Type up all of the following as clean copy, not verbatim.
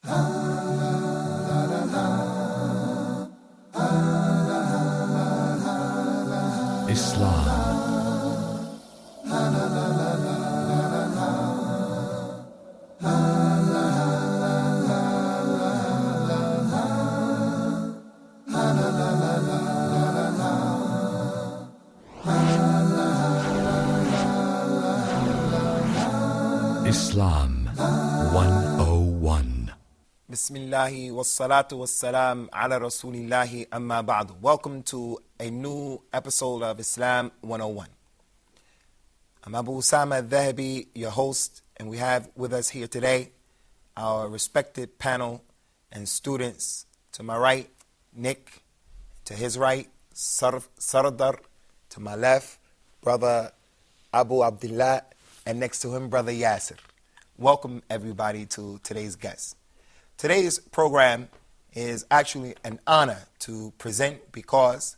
Islam 101. Bismillahi wassalatu wassalam ala rasulillahi amma ba'du. Welcome to a new episode of Islam 101. I'm Abu Usamah Althahabi, your host, and we have with us here today our respected panel and students. To my right, Nick. To his right, Sardar. To my left, Brother Abu Abdullah. And next to him, Brother Yasser. Welcome, everybody, to today's guest. Today's program is actually an honor to present because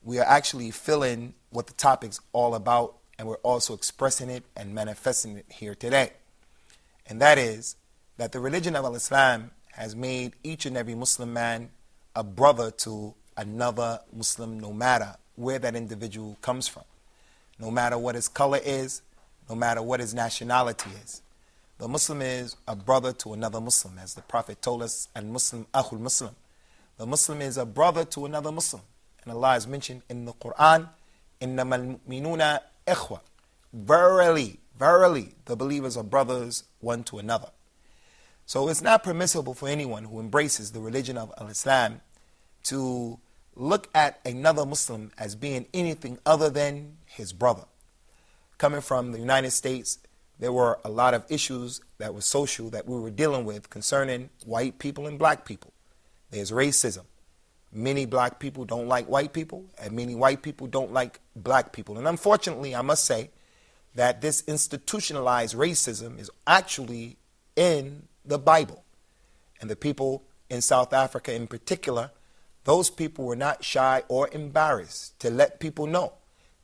we are actually feeling what the topic's all about, and we're also expressing it and manifesting it here today. And that is that the religion of Islam has made each and every Muslim man a brother to another Muslim, no matter where that individual comes from, no matter what his color is, no matter what his nationality is. The Muslim is a brother to another Muslim, as the Prophet told us, al-Muslim akhul Muslim. The Muslim is a brother to another Muslim. And Allah has mentioned in the Quran, إِنَّمَا الْمُؤْمِنُونَ إِخْوَةٌ. Verily, verily, the believers are brothers one to another. So it's not permissible for anyone who embraces the religion of Islam to look at another Muslim as being anything other than his brother. Coming from the United States, there were a lot of issues that were social that we were dealing with concerning white people and black people. There's racism. Many black people don't like white people, and many white people don't like black people. And unfortunately, I must say that this institutionalized racism is actually in the Bible. And the people in South Africa in particular, those people were not shy or embarrassed to let people know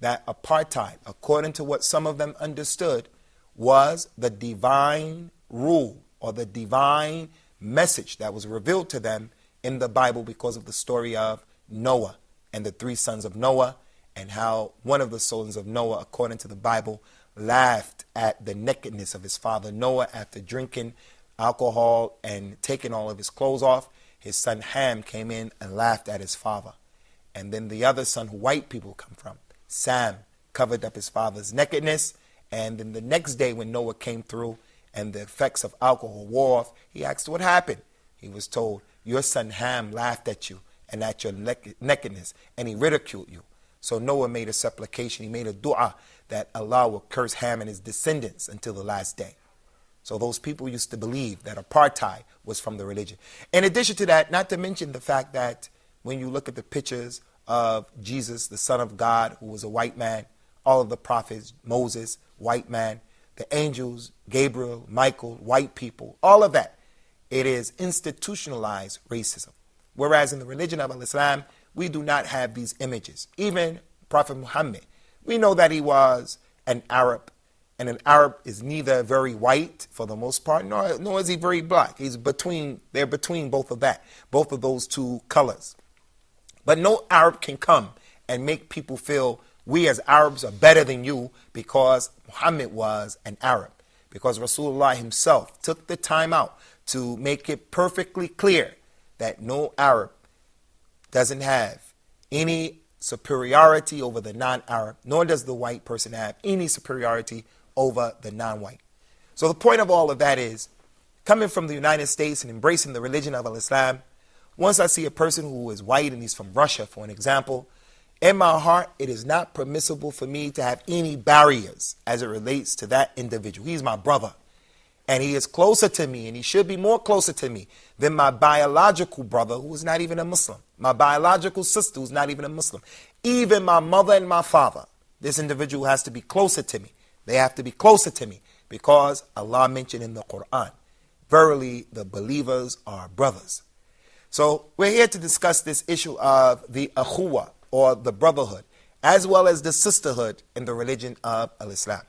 that apartheid, according to what some of them understood, was the divine rule or the divine message that was revealed to them in the Bible because of the story of Noah and the three sons of Noah, and how one of the sons of Noah, according to the Bible, laughed at the nakedness of his father Noah after drinking alcohol and taking all of his clothes off. His son Ham came in and laughed at his father. And then the other son who white people come from, Sam, covered up his father's nakedness, and then the next day when Noah came through and the effects of alcohol wore off, he asked what happened. He was told, your son Ham laughed at you and at your nakedness, and he ridiculed you. So Noah made a supplication, he made a dua that Allah will curse Ham and his descendants until the last day. So those people used to believe that apartheid was from the religion. In addition to that, not to mention the fact that when you look at the pictures of Jesus, the Son of God, who was a white man, all of the prophets, Moses, white man, the angels, Gabriel, Michael, white people, all of that, it is institutionalized racism. Whereas in the religion of Islam, we do not have these images. Even Prophet Muhammad, we know that he was an Arab, and an Arab is neither very white for the most part, nor is he very black. They're between both of that, both of those two colors. But no Arab can come and make people feel we as Arabs are better than you because Muhammad was an Arab. Because Rasulullah himself took the time out to make it perfectly clear that no Arab doesn't have any superiority over the non-Arab, nor does the white person have any superiority over the non-white. So the point of all of that is, coming from the United States and embracing the religion of Islam, once I see a person who is white and he's from Russia, for an example, in my heart, it is not permissible for me to have any barriers as it relates to that individual. He's my brother, and he is closer to me, and he should be more closer to me than my biological brother, who is not even a Muslim, my biological sister, who's not even a Muslim, even my mother and my father. This individual has to be closer to me. They have to be closer to me because Allah mentioned in the Quran, verily the believers are brothers. So we're here to discuss this issue of the akhuwa, or the brotherhood, as well as the sisterhood in the religion of Islam.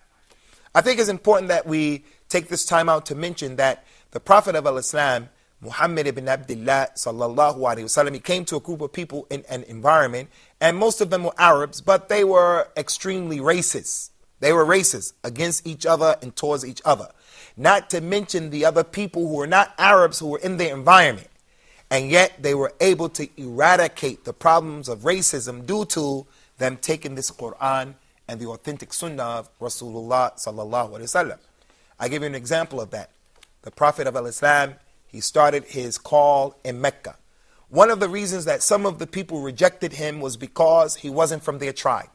I think it's important that we take this time out to mention that the Prophet of Islam Muhammad ibn Abdullah sallallahu alaihi wasallam, he came to a group of people in an environment, and most of them were Arabs, but they were extremely racist. They were racist against each other and towards each other. Not to mention the other people who were not Arabs who were in their environment. And yet they were able to eradicate the problems of racism due to them taking this Quran and the authentic Sunnah of Rasulullah sallallahu alaihi wasallam. I give you an example of that. The Prophet of Islam, he started his call in Mecca. One of the reasons that some of the people rejected him was because he wasn't from their tribe.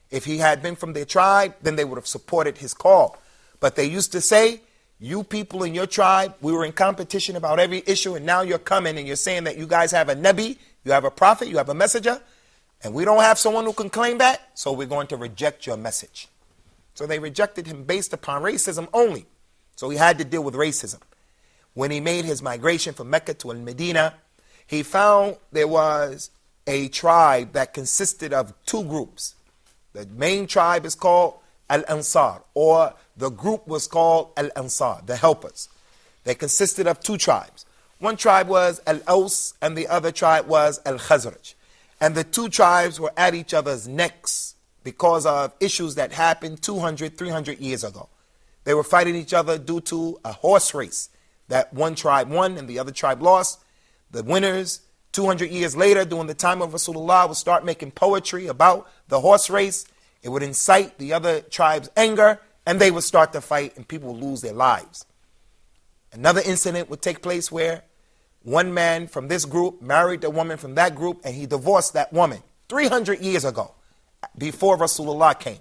If he had been from their tribe, then they would have supported his call. But they used to say, you people in your tribe, we were in competition about every issue, and now you're coming and you're saying that you guys have a Nabi, you have a prophet, you have a messenger, and we don't have someone who can claim that, so we're going to reject your message. So they rejected him based upon racism only. So he had to deal with racism. When he made his migration from Mecca to Al-Medina, he found there was a tribe that consisted of two groups. The main tribe is called Al-Ansar, or the group was called Al-Ansar, the helpers. They consisted of two tribes. One tribe was Al-Aws and the other tribe was Al-Khazraj. And the two tribes were at each other's necks because of issues that happened 200, 300 years ago. They were fighting each other due to a horse race that one tribe won and the other tribe lost. The winners, 200 years later, during the time of Rasulullah, would start making poetry about the horse race. It would incite the other tribe's anger, and they would start to fight, and people would lose their lives. Another incident would take place where one man from this group married a woman from that group, and he divorced that woman 300 years ago, before Rasulullah came.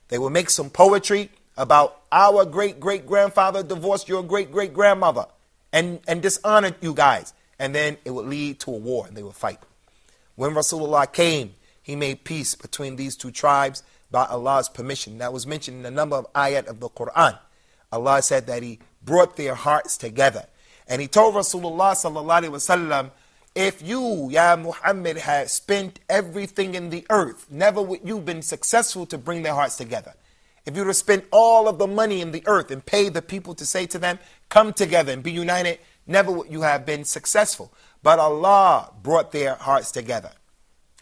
They would make some poetry about our great-great-grandfather divorced your great-great-grandmother and dishonored you guys. And then it would lead to a war, and they would fight. When Rasulullah came, he made peace between these two tribes by Allah's permission. That was mentioned in a number of ayat of the Quran. Allah said that he brought their hearts together. And he told Rasulullah sallallahu alaihi wasallam, if you, Ya Muhammad, had spent everything in the earth, never would you been successful to bring their hearts together. If you would have spent all of the money in the earth and paid the people to say to them, come together and be united, never would you have been successful. But Allah brought their hearts together.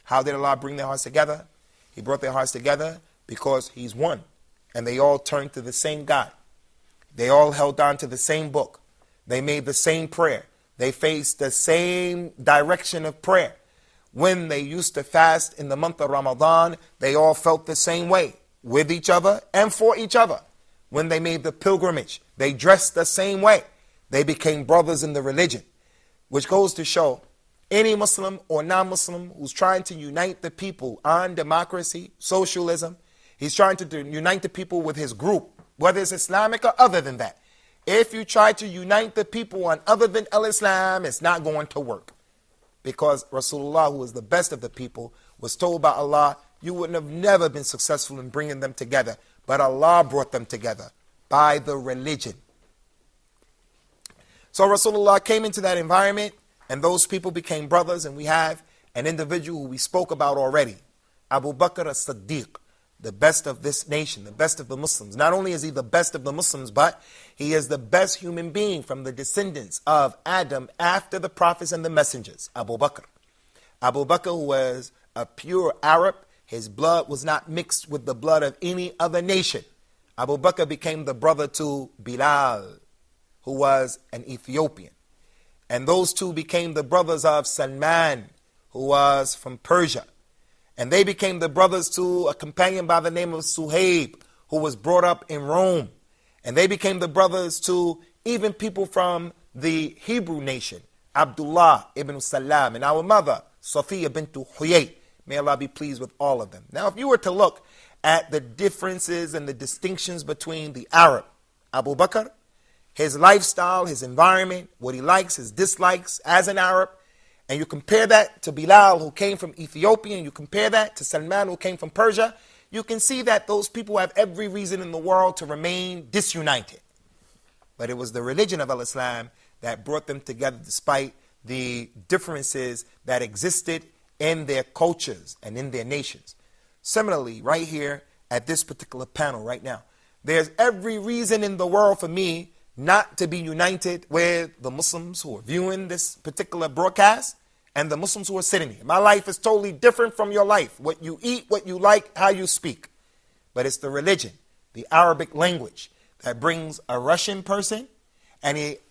How did Allah bring their hearts together? He brought their hearts together because He's one. And they all turned to the same God. They all held on to the same book. They made the same prayer. They faced the same direction of prayer. When they used to fast in the month of Ramadan, they all felt the same way, with each other and for each other. When they made the pilgrimage, they dressed the same way. They became brothers in the religion, which goes to show any Muslim or non-Muslim who's trying to unite the people on democracy, socialism, he's trying to unite the people with his group, whether it's Islamic or other than that. If you try to unite the people on other than Al-Islam, it's not going to work. Because Rasulullah, who is the best of the people, was told by Allah, you wouldn't have never been successful in bringing them together. But Allah brought them together by the religion. So Rasulullah came into that environment, and those people became brothers, and we have an individual who we spoke about already, Abu Bakr as-Siddiq, the best of this nation, the best of the Muslims. Not only is he the best of the Muslims, but he is the best human being from the descendants of Adam after the prophets and the messengers, Abu Bakr. Abu Bakr was a pure Arab. His blood was not mixed with the blood of any other nation. Abu Bakr became the brother to Bilal, who was an Ethiopian. And those two became the brothers of Salman, who was from Persia. And they became the brothers to a companion by the name of Suhaib, who was brought up in Rome. And they became the brothers to even people from the Hebrew nation, Abdullah ibn Salam, and our mother, Safiya bint Huyay. May Allah be pleased with all of them. Now, if you were to look at the differences and the distinctions between the Arab, Abu Bakr, his lifestyle, his environment, what he likes, his dislikes as an Arab, and you compare that to Bilal, who came from Ethiopia, and you compare that to Salman, who came from Persia, you can see that those people have every reason in the world to remain disunited. But it was the religion of Al-Islam that brought them together despite the differences that existed in their cultures and in their nations. Similarly, right here at this particular panel right now, there's every reason in the world for me not to be united with the Muslims who are viewing this particular broadcast and the Muslims who are sitting here. My life is totally different from your life. What you eat, what you like, how you speak. But it's the religion, the Arabic language, that brings a Russian person, and it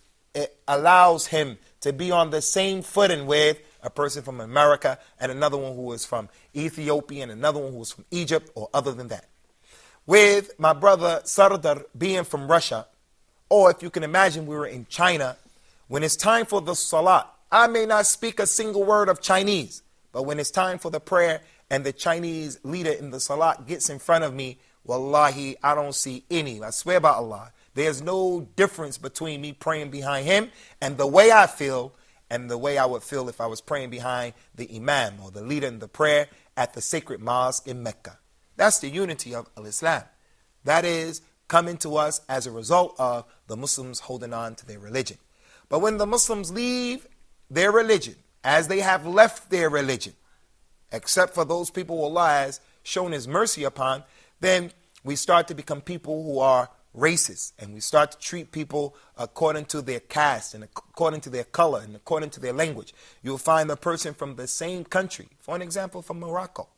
allows him to be on the same footing with a person from America and another one who is from Ethiopia and another one who is from Egypt or other than that. With my brother Sardar being from Russia, or if you can imagine we were in China, when it's time for the salat, I may not speak a single word of Chinese, but when it's time for the prayer and the Chinese leader in the salat gets in front of me, wallahi, I don't see any. I swear by Allah, there's no difference between me praying behind him and the way I feel and the way I would feel if I was praying behind the imam or the leader in the prayer at the sacred mosque in Mecca. That's the unity of Islam. That is coming to us as a result of the Muslims holding on to their religion. But when the Muslims leave their religion, as they have left their religion, except for those people who Allah has shown his mercy upon, then we start to become people who are racist, and we start to treat people according to their caste and according to their color and according to their language. You'll find a person from the same country, for an example, from Morocco.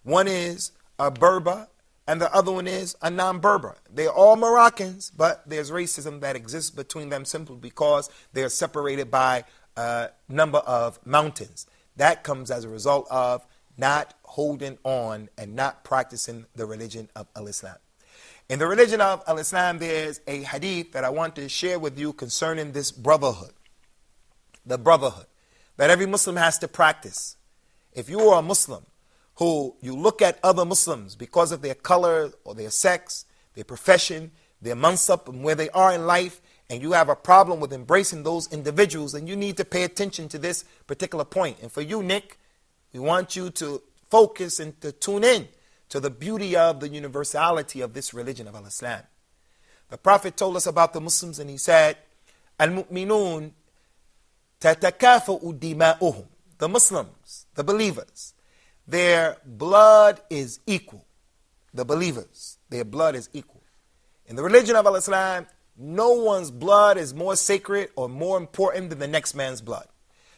One is a Berber and the other one is a non-Berber. They're all Moroccans, but there's racism that exists between them simply because they're separated by a number of mountains. That comes as a result of not holding on and not practicing the religion of Al-Islam. In the religion of Al-Islam, there's a hadith that I want to share with you concerning this brotherhood. The brotherhood that every Muslim has to practice. If you are a Muslim who you look at other Muslims because of their color or their sex, their profession, their mansab, and where they are in life, and you have a problem with embracing those individuals, then you need to pay attention to this particular point. And for you, Nick, we want you to focus and to tune in to the beauty of the universality of this religion of Al-Islam. The Prophet told us about the Muslims, and he said, Al-Mu'minun tatakafa'u dima'uhum. The Muslims, the believers, their blood is equal. The believers, their blood is equal. In the religion of Al-Islam, no one's blood is more sacred or more important than the next man's blood.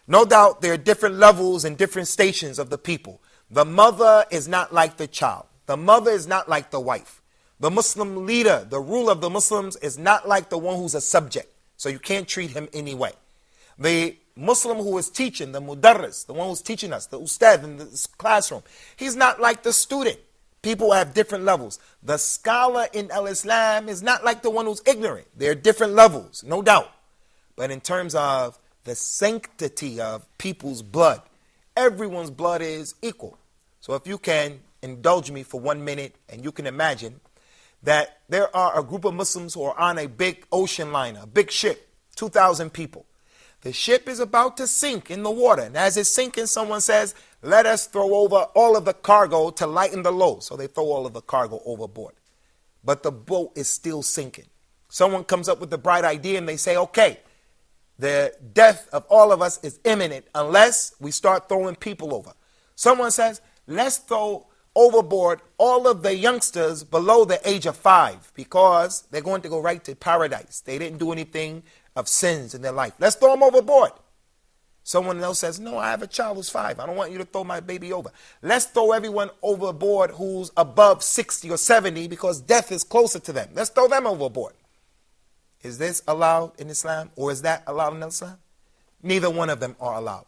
No doubt there are different levels and different stations of the people. The mother is not like the child. The mother is not like the wife. The Muslim leader, the ruler of the Muslims, is not like the one who's a subject. So you can't treat him anyway. The Muslim who is teaching, the mudarris, the one who's teaching us, the ustad in the classroom, he's not like the student. People have different levels. The scholar in Al-Islam is not like the one who's ignorant. There are different levels, no doubt. But in terms of the sanctity of people's blood, everyone's blood is equal. So if you can indulge me for 1 minute, and you can imagine that there are a group of Muslims who are on a big ocean liner, a big ship, 2,000 people. The ship is about to sink in the water. And as it's sinking, someone says, let us throw over all of the cargo to lighten the load. So they throw all of the cargo overboard. But the boat is still sinking. Someone comes up with the bright idea and they say, okay, the death of all of us is imminent unless we start throwing people over. Someone says, let's throw overboard all of the youngsters below the age of 5 because they're going to go right to paradise. They didn't do anything of sins in their life. Let's throw them overboard. Someone else says, no, I have a child who's 5. I don't want you to throw my baby over. Let's throw everyone overboard who's above 60 or 70 because death is closer to them. Let's throw them overboard. Is this allowed in Islam or is that allowed in Islam? Neither one of them are allowed.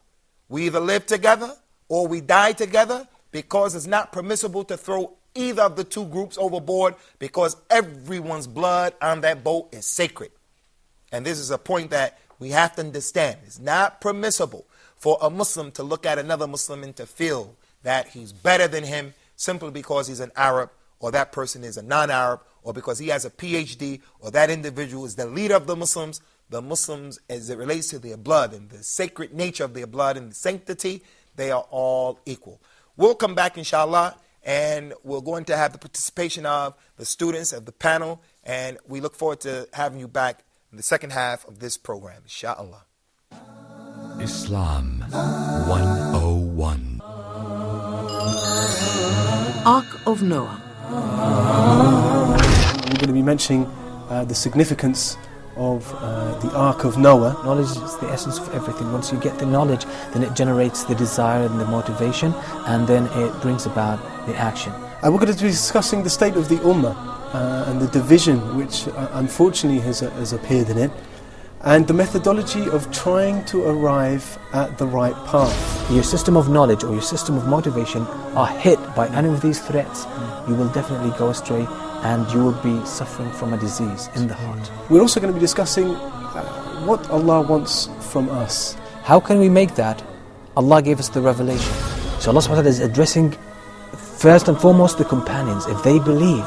We either live together or we die together because it's not permissible to throw either of the two groups overboard because everyone's blood on that boat is sacred. And this is a point that we have to understand. It's not permissible for a Muslim to look at another Muslim and to feel that he's better than him simply because he's an Arab or that person is a non-Arab or because he has a PhD or that individual is the leader of the Muslims. The Muslims, as it relates to their blood and the sacred nature of their blood and the sanctity, they are all equal. We'll come back, inshallah, and we're going to have the participation of the students of the panel, and we look forward to having you back in the second half of this program, inshallah. Islam 101. Ark of Noah. We're going to be mentioning the significance of the Ark of Noah. Knowledge is the essence of everything. Once you get the knowledge, then it generates the desire and the motivation, and then it brings about the action. And we're going to be discussing the state of the Ummah and the division which unfortunately has appeared in it, and the methodology of trying to arrive at the right path. Your system of knowledge or your system of motivation are hit by any of these threats, you will definitely go astray and you will be suffering from a disease in the heart. We're also going to be discussing what Allah wants from us. How can we make that? Allah gave us the revelation. So Allah subhanahu wa ta'ala is addressing first and foremost the companions. If they believe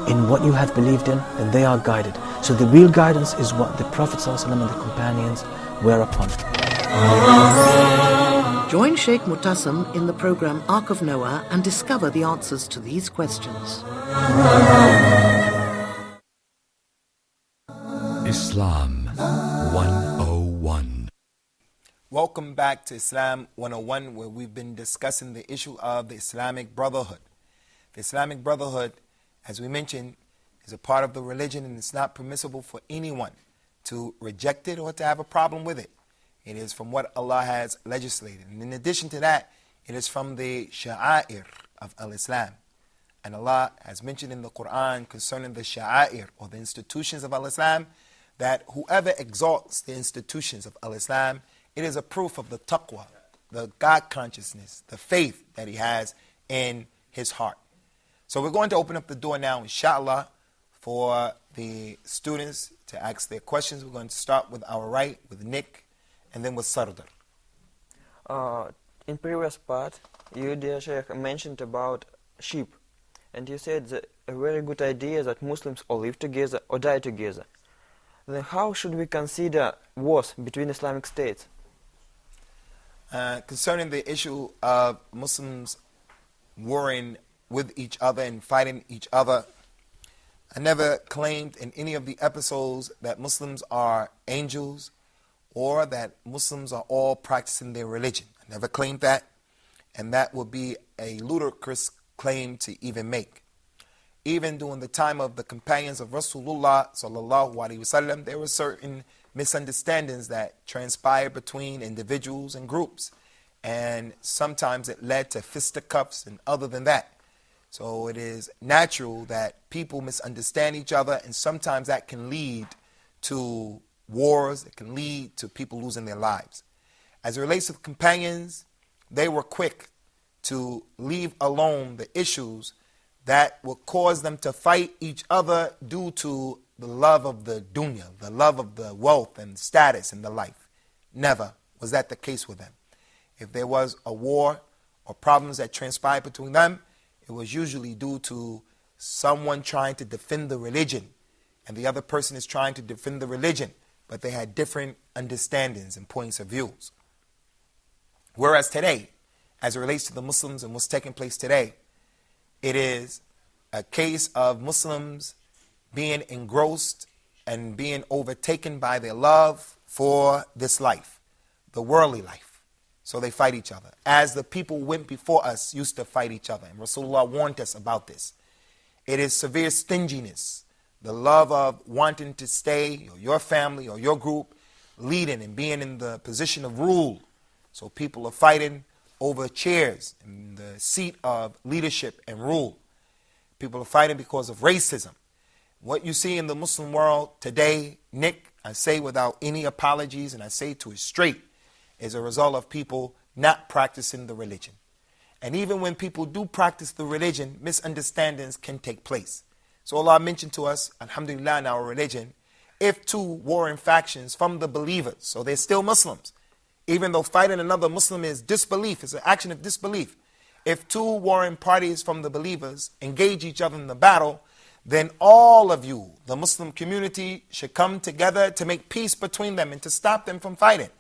in what you have believed in, then they are guided. So the real guidance is what the Prophet ﷺ and the companions were upon. Join Sheikh Mutassim in the program Ark of Noah and discover the answers to these questions. Islam 101. Welcome back to Islam 101, where we've been discussing the issue of the Islamic Brotherhood. The Islamic Brotherhood, as we mentioned, is a part of the religion, and it's not permissible for anyone to reject it or to have a problem with it. It is from what Allah has legislated. And in addition to that, it is from the sha'air of al-Islam. And Allah has mentioned in the Quran concerning the sha'air, or the institutions of al-Islam, that whoever exalts the institutions of al-Islam, it is a proof of the taqwa, the God consciousness, the faith that he has in his heart. So we're going to open up the door now, inshallah, for the students to ask their questions. We're going to start with our right, with Nick, and then with Sardar. In previous part, you, dear Sheikh, mentioned about sheep, and you said that a very good idea that Muslims all live together or die together. Then how should we consider wars between Islamic states? Concerning the issue of Muslims warring with each other and fighting each other, I never claimed in any of the episodes that Muslims are angels or that Muslims are all practicing their religion. I never claimed that, and that would be a ludicrous claim to even make. Even during the time of the companions of Rasulullah sallallahu alaihi wasallam, there were certain misunderstandings that transpired between individuals and groups, and sometimes it led to fisticuffs and other than that. So it is natural that people misunderstand each other, and sometimes that can lead to wars. It can lead to people losing their lives. As it relates to the companions, they were quick to leave alone the issues that will cause them to fight each other due to the love of the dunya, the love of the wealth and status in the life. Never was that the case with them. If there was a war or problems that transpired between them, it was usually due to someone trying to defend the religion, and the other person is trying to defend the religion, but they had different understandings and points of views. Whereas today, as it relates to the Muslims and what's taking place today, it is a case of Muslims being engrossed and being overtaken by their love for this life, the worldly life. So they fight each other, as the people went before us used to fight each other. And Rasulullah warned us about this. It is severe stinginess, the love of wanting to stay, or your family or your group, leading and being in the position of rule. So people are fighting over chairs in the seat of leadership and rule. People are fighting because of racism. What you see in the Muslim world today, Nick, I say without any apologies, and I say to it straight, is a result of people not practicing the religion. And even when people do practice the religion, misunderstandings can take place. So Allah mentioned to us, alhamdulillah, in our religion, if two warring factions from the believers, so they're still Muslims, even though fighting another Muslim is disbelief, it's an action of disbelief. If two warring parties from the believers engage each other in the battle, then all of you, the Muslim community, should come together to make peace between them and to stop them from fighting.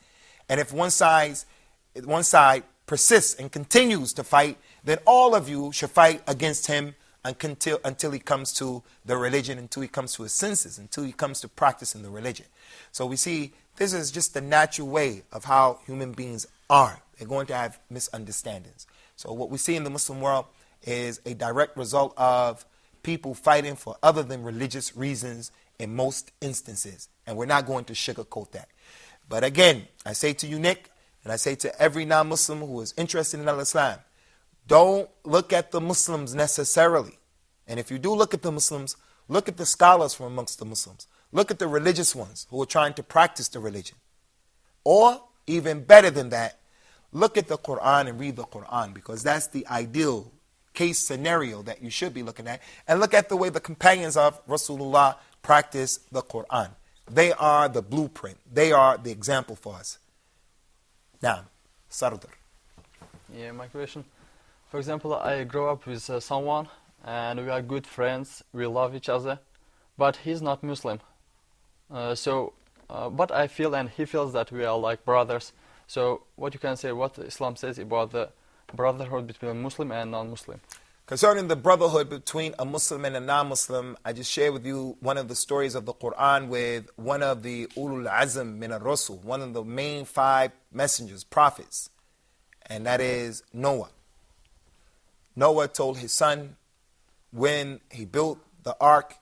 And if one side persists and continues to fight, then all of you should fight against him until he comes to the religion, until he comes to his senses, until he comes to practicing the religion. So we see this is just the natural way of how human beings are. They're going to have misunderstandings. So what we see in the Muslim world is a direct result of people fighting for other than religious reasons in most instances. And we're not going to sugarcoat that. But again, I say to you, Nick, and I say to every non-Muslim who is interested in Islam, don't look at the Muslims necessarily. And if you do look at the Muslims, look at the scholars from amongst the Muslims. Look at the religious ones who are trying to practice the religion. Or, even better than that, look at the Quran and read the Quran, because that's the ideal case scenario that you should be looking at. And look at the way the companions of Rasulullah practice the Quran. They are the blueprint. They are the example for us. Now, Sardar. Yeah, my question. For example, I grew up with someone and we are good friends. We love each other, but he's not Muslim. But I feel and he feels that we are like brothers. So what you can say, what Islam says about the brotherhood between Muslim and non-Muslim? Concerning the brotherhood between a Muslim and a non-Muslim, I just share with you one of the stories of the Quran with one of the Ulul Azm min al-Rasul, one of the main 5 messengers, prophets, and that is Noah. Noah told his son when he built the ark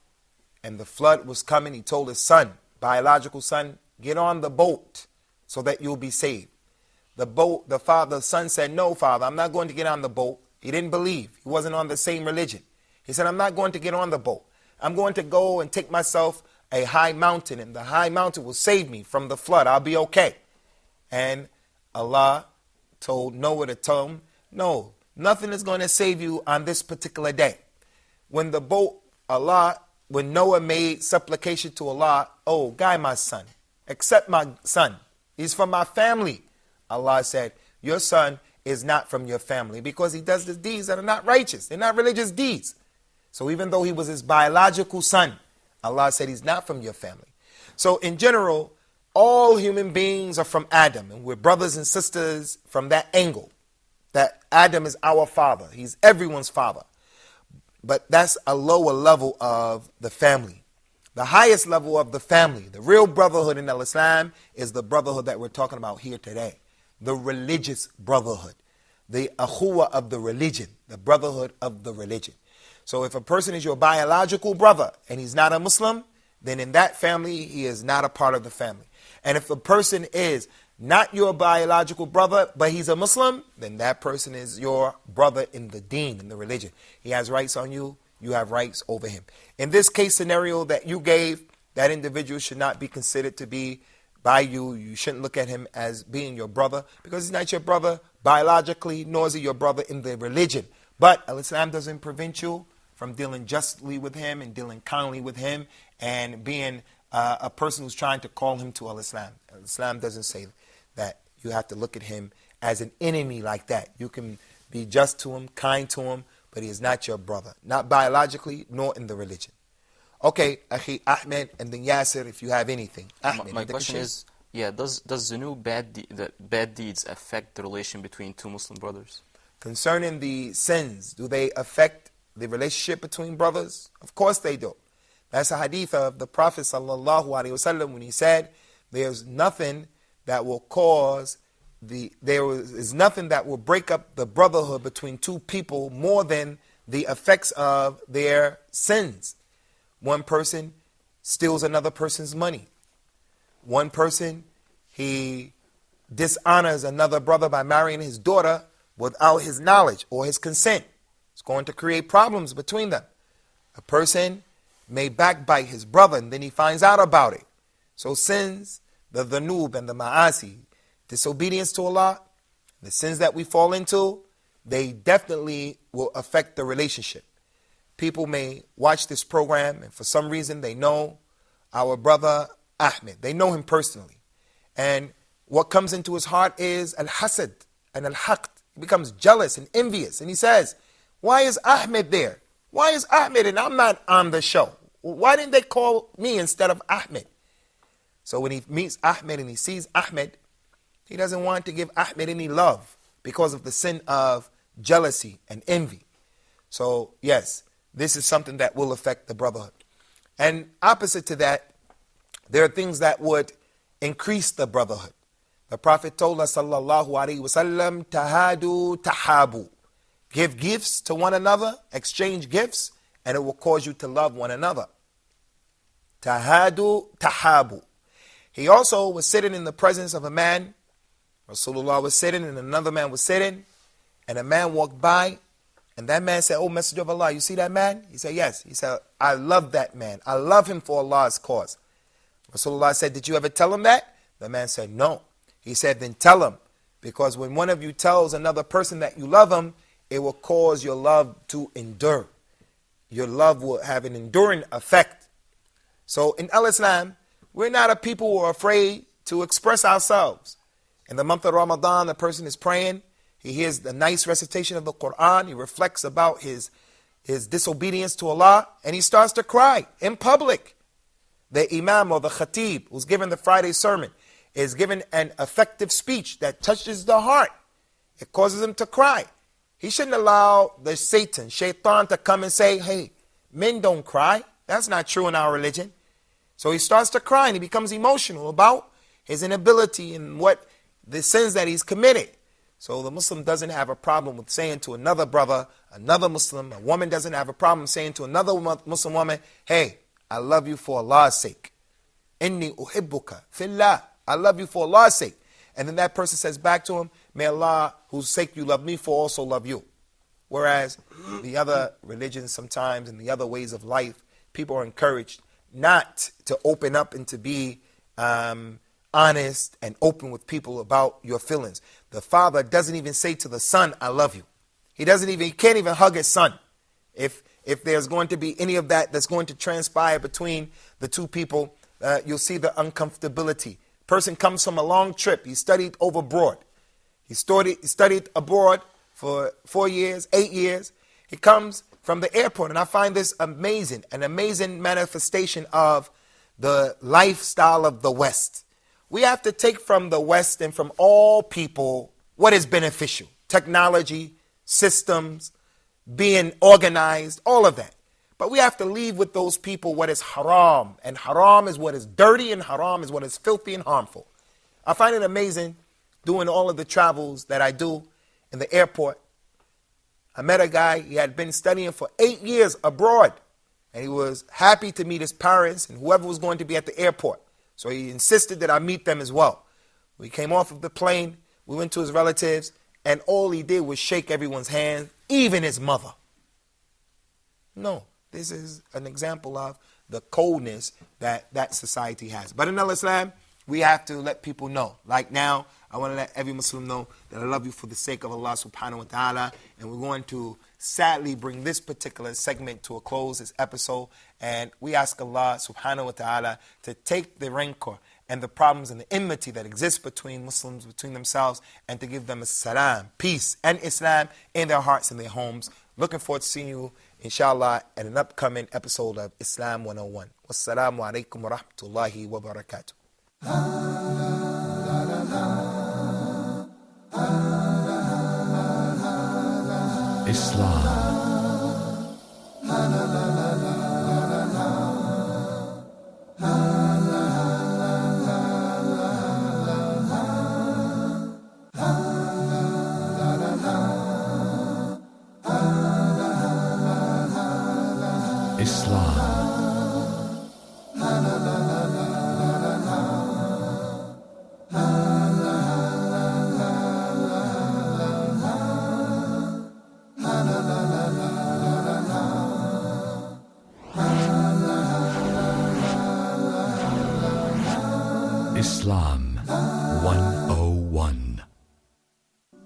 and the flood was coming, he told his son, biological son, get on the boat so that you'll be saved. The son said, no, father, I'm not going to get on the boat. He didn't believe. He wasn't on the same religion. He said, I'm not going to get on the boat. I'm going to go and take myself a high mountain, and the high mountain will save me from the flood. I'll be okay. And Allah told Noah to tell him, no, nothing is going to save you on this particular day. When Noah made supplication to Allah, oh, guide my son, accept my son. He's from my family. Allah said, your son is not from your family because he does the deeds that are not righteous. They're not religious deeds. So even though he was his biological son, Allah said he's not from your family. So in general, all human beings are from Adam, and we're brothers and sisters from that angle. That Adam is our father. He's everyone's father. But that's a lower level of the family. The highest level of the family, the real brotherhood in Islam, is the brotherhood that we're talking about here today. The religious brotherhood. The akhuwa of the religion. The brotherhood of the religion. So if a person is your biological brother and he's not a Muslim, then in that family, he is not a part of the family. And if a person is not your biological brother, but he's a Muslim, then that person is your brother in the deen, in the religion. He has rights on you, you have rights over him. In this case scenario that you gave, that individual should not be considered to be by you. You shouldn't look at him as being your brother, because he's not your brother biologically, nor is he your brother in the religion. But Islam doesn't prevent you from dealing justly with him and dealing kindly with him and being a person who's trying to call him to Islam. Islam doesn't say that you have to look at him as an enemy like that. You can be just to him, kind to him, but he is not your brother. Not biologically, nor in the religion. Okay, Akhi Ahmed, and then Yasser, if you have anything. Ahmed, my question is, does Zunu bad deeds affect the relation between two Muslim brothers? Concerning the sins, do they affect the relationship between brothers? Of course they do. That's a hadith of the Prophet ﷺ when he said, there's nothing that will nothing that will break up the brotherhood between two people more than the effects of their sins. One person steals another person's money. One person, he dishonors another brother by marrying his daughter without his knowledge or his consent. It's going to create problems between them. A person may backbite his brother and then he finds out about it. So sins, the dhanub and the ma'asi, disobedience to Allah, the sins that we fall into, they definitely will affect the relationship. People may watch this program and for some reason they know our brother Ahmed. They know him personally. And what comes into his heart is al-hasad and al-haqd. He becomes jealous and envious. And he says, why is Ahmed there? Why is Ahmed and I'm not on the show? Why didn't they call me instead of Ahmed? So when he meets Ahmed and he sees Ahmed, he doesn't want to give Ahmed any love because of the sin of jealousy and envy. So yes, this is something that will affect the brotherhood. And opposite to that, there are things that would increase the brotherhood. The Prophet told us, sallallahu alaihi wasallam, tahadu tahabu. Give gifts to one another, exchange gifts, and it will cause you to love one another. tahadu tahabu. He also was sitting in the presence of a man. Rasulullah was sitting and another man was sitting, and a man walked by, and that man said, "Oh, Messenger of Allah, you see that man?" He said, "Yes." He said, "I love that man. I love him for Allah's cause." Rasulullah said, "Did you ever tell him that?" The man said, "No." He said, "Then tell him, because when one of you tells another person that you love him, it will cause your love to endure. Your love will have an enduring effect." So in Islam, we're not a people who are afraid to express ourselves. In the month of Ramadan, the person is praying. He hears the nice recitation of the Quran. He reflects about his disobedience to Allah, and he starts to cry in public. The Imam or the Khatib who's given the Friday sermon is given an effective speech that touches the heart. It causes him to cry. He shouldn't allow the shaitan to come and say, "Hey, men don't cry." That's not true in our religion. So he starts to cry and he becomes emotional about his inability and what the sins that he's committed. So the Muslim doesn't have a problem with saying to another brother, another Muslim, a woman doesn't have a problem saying to another Muslim woman, "Hey, I love you for Allah's sake. Inni uhibbuka fillah. I love you for Allah's sake." And then that person says back to him, "May Allah, whose sake you love me for, also love you." Whereas the other religions sometimes and the other ways of life, people are encouraged not to open up and to be honest and open with people about your feelings. The father doesn't even say to the son, "I love you." He can't even hug his son. If there's going to be any of that that's going to transpire between the two people, you'll see the uncomfortability. Person comes from a long trip. He studied abroad. He studied abroad for 4 years, 8 years. He comes from the airport, and I find this amazing, an amazing manifestation of the lifestyle of the West. We have to take from the West and from all people what is beneficial. Technology, systems, being organized, all of that. But we have to leave with those people what is haram. And haram is what is dirty, and haram is what is filthy and harmful. I find it amazing doing all of the travels that I do in the airport. I met a guy, he had been studying for 8 years abroad. And he was happy to meet his parents and whoever was going to be at the airport. So he insisted that I meet them as well. We came off of the plane, we went to his relatives, and all he did was shake everyone's hand, even his mother. No, this is an example of the coldness that society has. But in Islam, we have to let people know. Like now, I want to let every Muslim know that I love you for the sake of Allah subhanahu wa ta'ala. And we're going to sadly bring this particular segment to a close, this episode. And we ask Allah subhanahu wa ta'ala to take the rancor and the problems and the enmity that exists between Muslims, between themselves, and to give them a salam, peace, and Islam in their hearts and their homes. Looking forward to seeing you, inshallah, at an upcoming episode of Islam 101. Wassalamu alaikum wa rahmatullahi wa barakatuh. Islam. Islam. Islam.